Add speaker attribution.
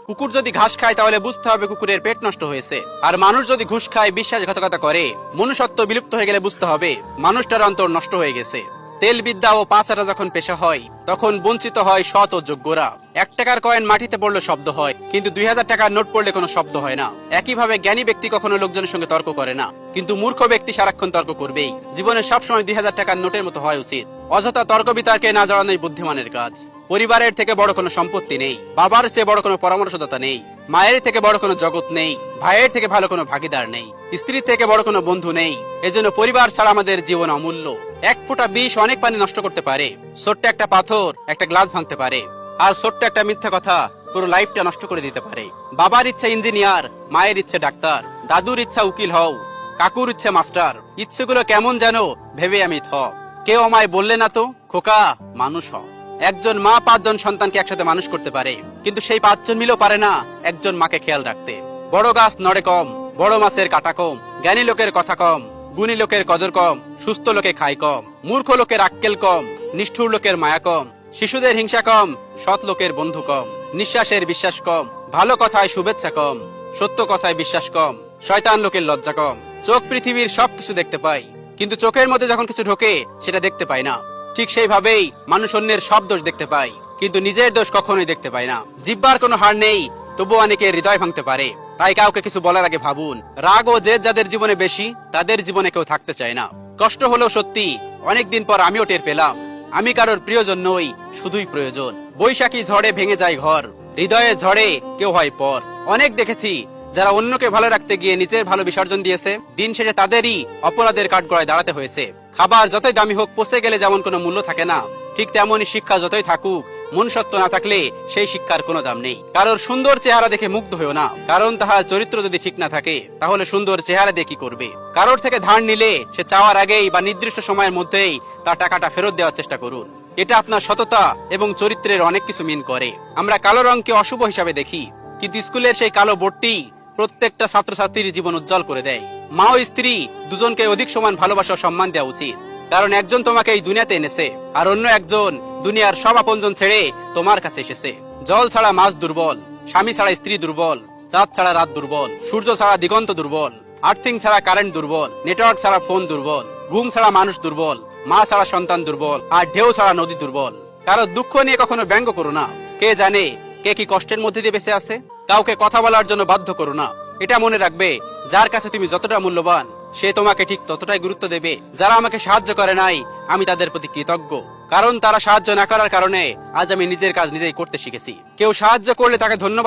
Speaker 1: কুকুর যদি ঘাস খায় তাহলে বুঝতে হবে কুকুরের পেট নষ্ট হয়েছে, আর মানুষ যদি ঘুষ খায়, বিশ্বাসঘাতকতা করে, মনুষ্যত্ব বিলুপ্ত হয়ে গেলে বুঝতে হবে মানুষটার অন্তর নষ্ট হয়ে গেছে। তেল বিদ্যা ও পাচারা যখন পেশা হয় তখন বঞ্চিত হয় সৎ ও যোগ্যরা। 1 টাকার কয়েন মাটিতে পড়লে শব্দ হয়, কিন্তু 2000 টাকার নোট পড়লে কোনো শব্দ হয় না। একইভাবে জ্ঞানী ব্যক্তি কখনো লোকজনের সঙ্গে তর্ক করে না, কিন্তু মূর্খ ব্যক্তি সারাক্ষণ তর্ক করবেই। জীবনে সবসময় 2000 টাকার নোটের মতো হওয়া উচিত। অযথা তর্ক বিতর্কে না জড়ানোই বুদ্ধিমানের কাজ। পরিবারের থেকে বড় কোনো সম্পত্তি নেই, বাবার চেয়ে বড় কোনো পরামর্শদাতা নেই, মায়ের থেকে বড় কোনো জগৎ নেই, ভাইয়ের থেকে ভালো কোনো ভাগিদার নেই, স্ত্রীর থেকে বড় কোনো বন্ধু নেই। এজন্য পরিবার ছাড়া আমাদের জীবন অমূল্য। 1 ফোঁটা বিষ অনেক পানি নষ্ট করতে পারে। ছোট্ট একটা পাথর একটা গ্লাস ভাঙতে পারে, আর ছোট্ট একটা মিথ্যা কথা পুরো লাইফটা নষ্ট করে দিতে পারে। বাবার ইচ্ছা ইঞ্জিনিয়ার, মায়ের ইচ্ছে ডাক্তার, দাদুর ইচ্ছা উকিল হও, কাকুর ইচ্ছে মাস্টার। ইচ্ছেগুলো কেমন যেন ভেবে আমি থ। কেউ আমায় বললে না তো, খোকা মানুষ হ। একজন মা 5 জন সন্তানকে একসাথে মানুষ করতে পারে, কিন্তু সেই 5 জন মিলেও পারে না একজন মাকে খেয়াল রাখতে। বড় গাছ নড়ে কম, বড় মাছের কাটা কম, জ্ঞানী লোকের কথা কম, গুণী লোকের কদর কম, সুস্থ লোকে খায় কম, মূর্খ লোকের আক্কেল কম, নিষ্ঠুর লোকের মায়া কম, শিশুদের হিংসা কম, সৎ লোকের বন্ধু কম, নিঃশ্বাসের বিশ্বাস কম, ভালো কথায় শুভেচ্ছা কম, সত্য কথায় বিশ্বাস কম, শয়তান লোকের লজ্জা কম। চোখ পৃথিবীর সবকিছু দেখতে পায়, কিন্তু চোখের মধ্যে যখন কিছু ঢোকে সেটা দেখতে পায় না। ঠিক সেইভাবেই মানুষ অন্যের সব দোষ দেখতে পায়, কিন্তু নিজের দোষ কখনোই দেখতে পায় না। জিহ্বার কোনো হার নেই, তবু অনেকের হৃদয় ভাঙতে পারে। তাই কাউকে কিছু বলার আগে ভাবুন। রাগ ও জেদ যাদের জীবনে বেশি, তাদের জীবনে কেউ থাকতে চায় না। কষ্ট হলেও সত্যি, অনেকদিন পর আমিও টের পেলাম আমি কারোর প্রিয়জন নই, শুধুই প্রয়োজন। বৈশাখী ঝড়ে ভেঙে যায় ঘর, হৃদয়ে ঝড়ে কেউ হয় পর। অনেক দেখেছি যারা অন্যকে ভালো রাখতে গিয়ে নিজের ভালো বিসর্জন দিয়েছে, দিন শেষে তাদেরই অপরাধের কাঠগড়ায় দাঁড়াতে হয়েছে। খাবার যতই দামি হোক, পচে গেলে যেমন কোনো মূল্য থাকে না, ঠিক তেমনই শিক্ষা যতই থাকুক, মনুষ্যত্ব না থাকলে সেই শিক্ষার কোনো দাম নেই। কারোর সুন্দর চেহারা দেখে মুগ্ধ হয়েও না, কারণ তাহার চরিত্র যদি ঠিক না থাকে তাহলে সুন্দর চেহারা দিয়ে কি করবে। কারোর থেকে ধার নিলে সে চাওয়ার আগেই বা নির্দিষ্ট সময়ের মধ্যেই তার টাকাটা ফেরত দেওয়ার চেষ্টা করুন। এটা আপনার সততা এবং চরিত্রের অনেক কিছু মিন করে। আমরা কালো রঙকে অশুভ হিসাবে দেখি, কিন্তু স্কুলের সেই কালো বোর্ডটি প্রত্যেকটা ছাত্রছাত্রীর জীবন উজ্জ্বল করে দেয়। মা ও স্ত্রী দুজনকে অধিক সমান ভালোবাসা ও সম্মান দেওয়া উচিত, কারণ একজন তোমাকে এই দুনিয়াতে এনেছে, আর অন্য একজন দুনিয়ার সব আপনজন ছেড়ে তোমার কাছে এসেছে। জল ছাড়া মাছ দুর্বল, স্বামী ছাড়া স্ত্রী দুর্বল, চাঁদ ছাড়া রাত দুর্বল, সূর্য ছাড়া দিগন্ত দুর্বল, আর্থিং ছাড়া কারেন্ট দুর্বল, নেটওয়ার্ক ছাড়া ফোন দুর্বল, ঘুম ছাড়া মানুষ দুর্বল, মা ছাড়া সন্তান দুর্বল, আর ঢেউ ছাড়া নদী দুর্বল। কারো দুঃখ নিয়ে কখনো ব্যঙ্গ করো না। কে জানে কে কি কষ্টের মধ্যে দিয়ে বেঁচে আছে। কাউকে কথা বলার জন্য বাধ্য করো না। এটা মনে রাখবে, যার কাছে তুমি যতটা মূল্যবান, সে তোমাকে ঠিক ততটাই গুরুত্ব দেবে। যারা আমাকে সাহায্য করে নাই, আমি তাদের প্রতি কৃতজ্ঞ, কারণ তারা সাহায্য না করার কারণে আজ আমি নিজের কাজ নিজেই করতে শিখেছি। কেউ সাহায্য করলে তাকে ধন্যবাদ